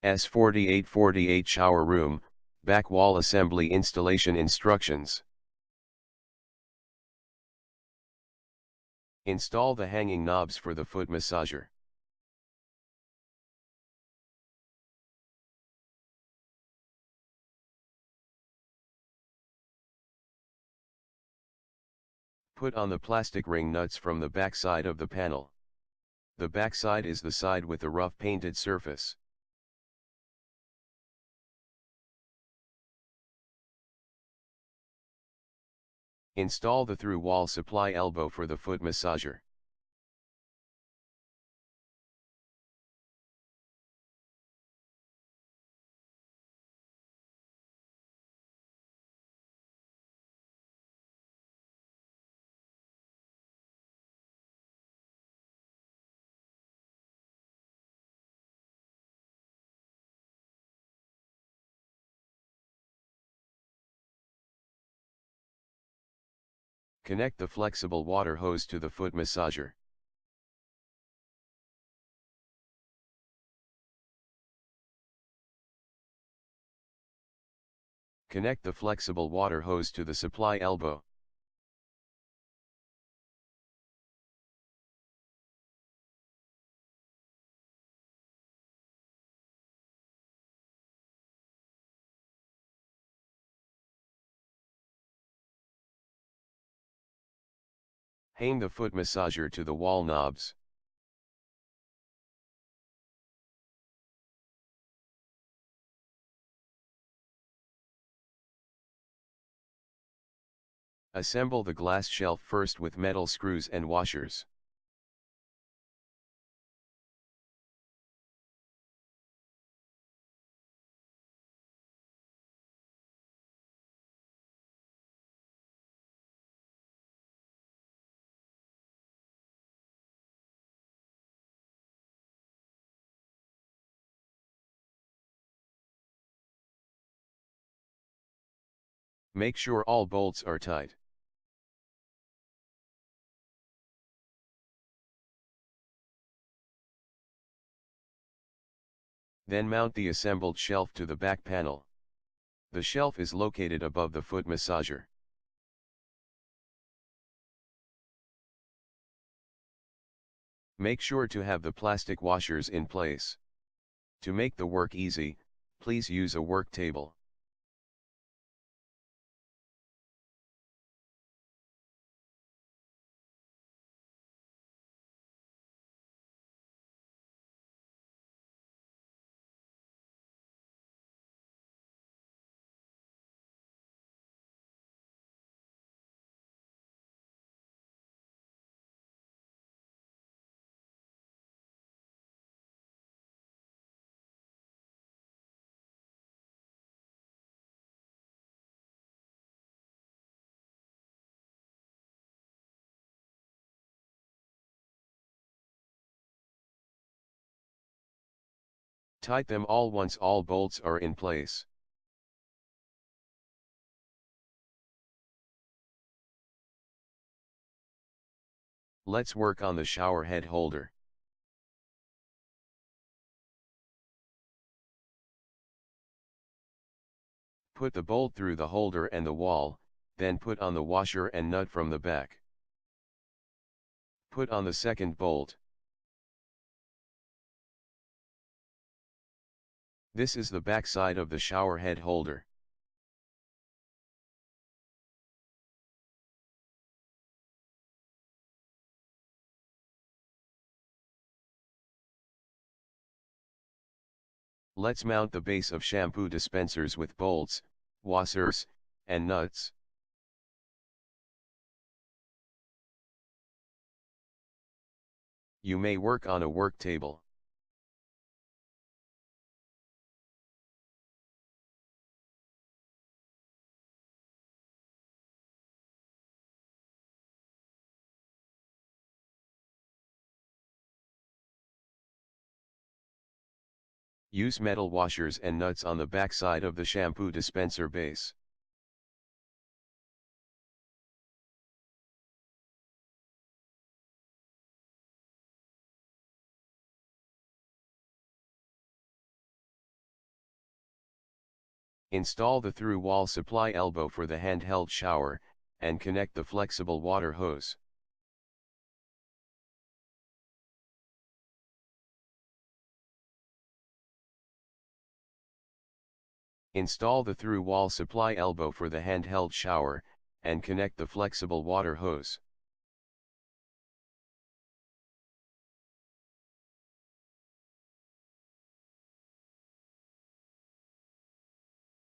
S4848 Shower Room, Back Wall Assembly Installation Instructions. Install the hanging knobs for the foot massager. Put on the plastic ring nuts from the back side of the panel. The back side is the side with the rough painted surface. Install the through-wall supply elbow for the foot massager. Connect the flexible water hose to the foot massager. Connect the flexible water hose to the supply elbow. Hang the foot massager to the wall knobs. Assemble the glass shelf first with metal screws and washers. Make sure all bolts are tight. Then mount the assembled shelf to the back panel. The shelf is located above the foot massager. Make sure to have the plastic washers in place. To make the work easy, please use a work table. Tight them all once all bolts are in place. Let's work on the shower head holder. Put the bolt through the holder and the wall, then put on the washer and nut from the back. Put on the second bolt. This is the back side of the shower head holder. Let's mount the base of shampoo dispensers with bolts, washers, and nuts. You may work on a work table. Use metal washers and nuts on the back side of the shampoo dispenser base. Install the through-wall supply elbow for the handheld shower, and connect the flexible water hose. Install the through-wall supply elbow for the handheld shower, and connect the flexible water hose.